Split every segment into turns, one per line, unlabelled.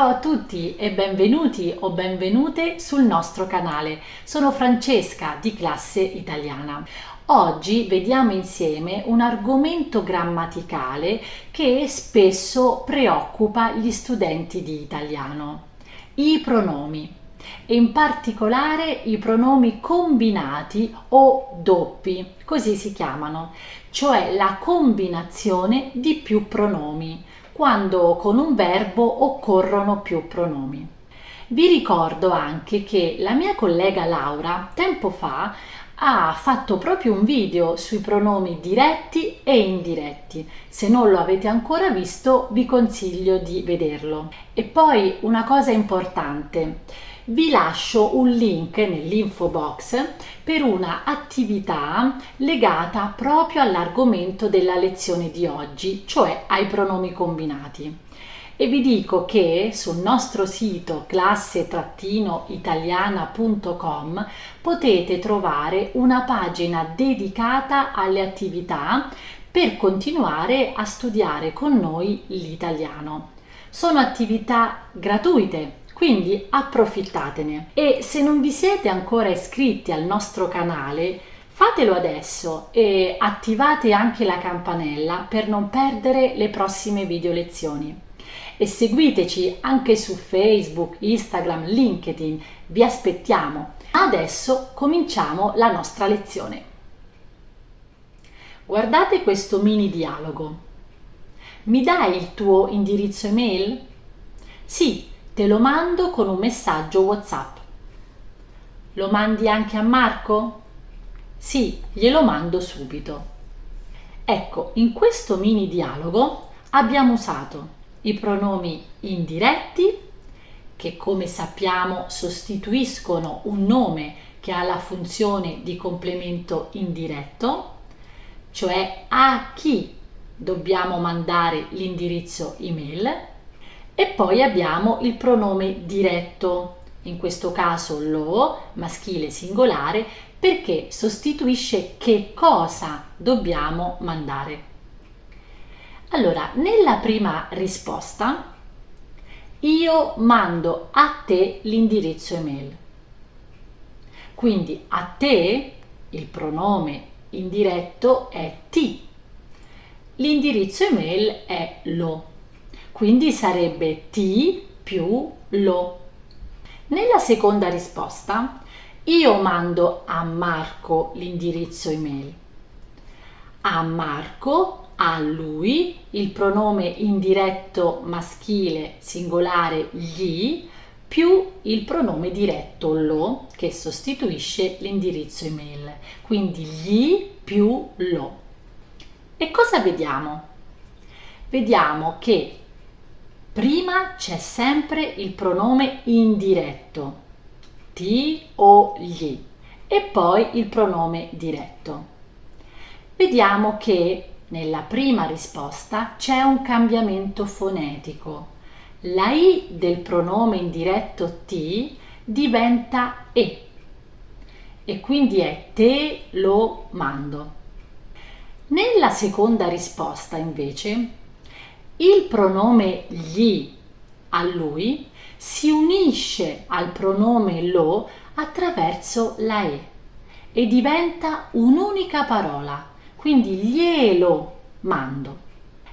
Ciao a tutti e benvenuti o benvenute sul nostro canale. Sono Francesca di Classe Italiana. Oggi vediamo insieme un argomento grammaticale che spesso preoccupa gli studenti di italiano: i pronomi, e in particolare i pronomi combinati o doppi, così si chiamano, cioè la combinazione di più pronomi, quando con un verbo occorrono più pronomi. Vi ricordo anche che la mia collega Laura tempo fa ha fatto proprio un video sui pronomi diretti e indiretti. Se non lo avete ancora visto, vi consiglio di vederlo. E poi una cosa importante: vi lascio un link nell'info box per una attività legata proprio all'argomento della lezione di oggi, cioè ai pronomi combinati. E vi dico che sul nostro sito classe-italiana.com potete trovare una pagina dedicata alle attività per continuare a studiare con noi l'italiano. Sono attività gratuite, quindi approfittatene. E se non vi siete ancora iscritti al nostro canale, fatelo adesso e attivate anche la campanella per non perdere le prossime video lezioni. E seguiteci anche su Facebook, Instagram, LinkedIn, vi aspettiamo. Adesso cominciamo la nostra lezione. Guardate questo mini dialogo. Mi dai il tuo indirizzo email? Sì, te lo mando con un messaggio WhatsApp. Lo mandi anche a Marco? Sì, glielo mando subito. Ecco, in questo mini dialogo abbiamo usato i pronomi indiretti, che come sappiamo sostituiscono un nome che ha la funzione di complemento indiretto, cioè a chi dobbiamo mandare l'indirizzo email, e poi abbiamo il pronome diretto, in questo caso lo, maschile singolare, perché sostituisce che cosa dobbiamo mandare. Allora, nella prima risposta io mando a te l'indirizzo email. Quindi a te il pronome indiretto è ti. L'indirizzo email è lo. Quindi sarebbe ti più lo. Nella seconda risposta io mando a Marco l'indirizzo email. A Marco, a lui, il pronome indiretto maschile singolare gli, più il pronome diretto lo, che sostituisce l'indirizzo email. Quindi gli più lo. E cosa vediamo? Vediamo che prima c'è sempre il pronome indiretto, ti o gli, e poi il pronome diretto. Vediamo che nella prima risposta c'è un cambiamento fonetico. La i del pronome indiretto ti diventa e quindi è te lo mando. Nella seconda risposta invece il pronome gli a lui si unisce al pronome lo attraverso la e diventa un'unica parola, quindi glielo mando.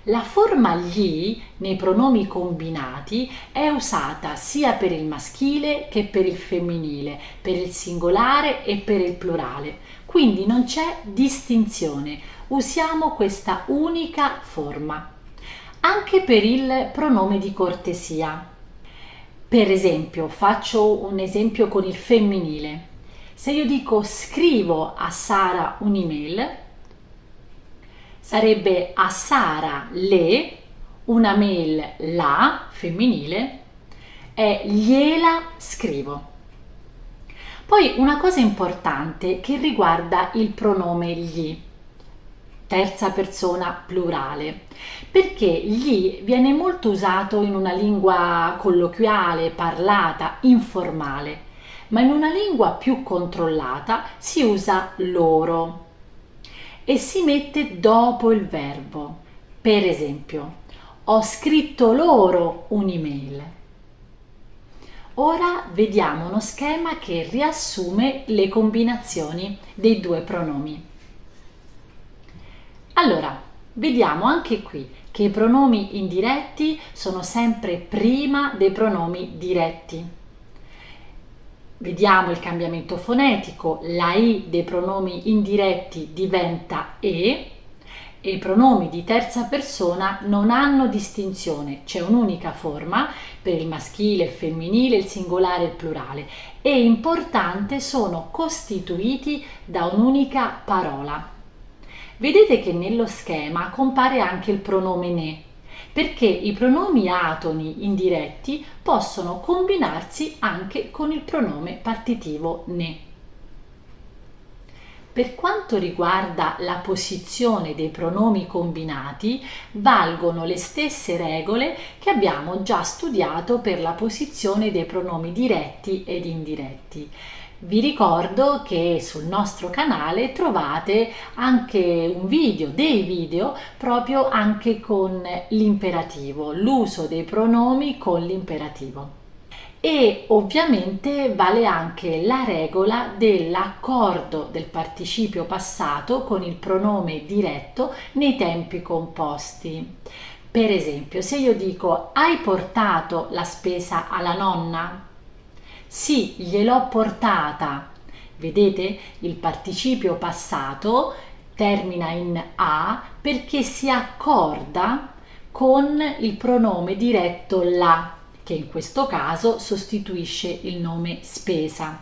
La forma gli nei pronomi combinati è usata sia per il maschile che per il femminile, per il singolare e per il plurale, quindi non c'è distinzione, usiamo questa unica forma. Anche per il pronome di cortesia. Per esempio, faccio un esempio con il femminile. Se io dico scrivo a Sara un'email, sarebbe a Sara le, una mail la, femminile, e gliela scrivo. Poi una cosa importante che riguarda il pronome gli, terza persona plurale, perché gli viene molto usato in una lingua colloquiale, parlata, informale, ma in una lingua più controllata si usa loro e si mette dopo il verbo. Per esempio, ho scritto loro un'email. Ora vediamo uno schema che riassume le combinazioni dei due pronomi. Allora, vediamo anche qui che i pronomi indiretti sono sempre prima dei pronomi diretti. Vediamo il cambiamento fonetico, la I dei pronomi indiretti diventa E i pronomi di terza persona non hanno distinzione, c'è un'unica forma per il maschile, il femminile, il singolare e il plurale e importante sono costituiti da un'unica parola. Vedete che nello schema compare anche il pronome ne, perché i pronomi atoni indiretti possono combinarsi anche con il pronome partitivo ne. Per quanto riguarda la posizione dei pronomi combinati, valgono le stesse regole che abbiamo già studiato per la posizione dei pronomi diretti ed indiretti. Vi ricordo che sul nostro canale trovate anche dei video proprio anche con l'imperativo, l'uso dei pronomi con l'imperativo. E ovviamente vale anche la regola dell'accordo del participio passato con il pronome diretto nei tempi composti. Per esempio, se io dico hai portato la spesa alla nonna? Sì, gliel'ho portata. Vedete? Il participio passato termina in a perché si accorda con il pronome diretto la, che in questo caso sostituisce il nome spesa.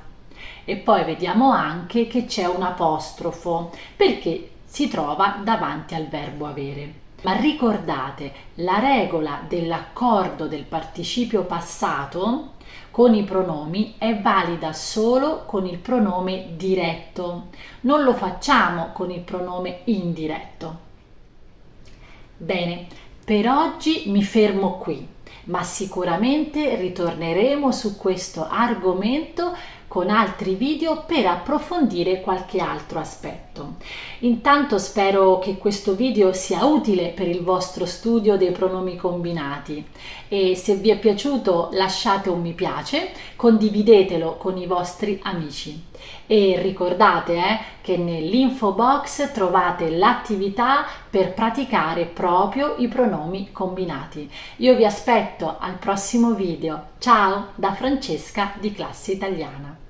E poi vediamo anche che c'è un apostrofo perché si trova davanti al verbo avere. Ma ricordate, la regola dell'accordo del participio passato con i pronomi è valida solo con il pronome diretto, non lo facciamo con il pronome indiretto. Bene, per oggi mi fermo qui, ma sicuramente ritorneremo su questo argomento con altri video per approfondire qualche altro aspetto. Intanto spero che questo video sia utile per il vostro studio dei pronomi combinati e se vi è piaciuto lasciate un mi piace, condividetelo con i vostri amici e ricordate che nell'info box trovate l'attività per praticare proprio i pronomi combinati. Io vi aspetto al prossimo video. Ciao da Francesca di Classe Italiana.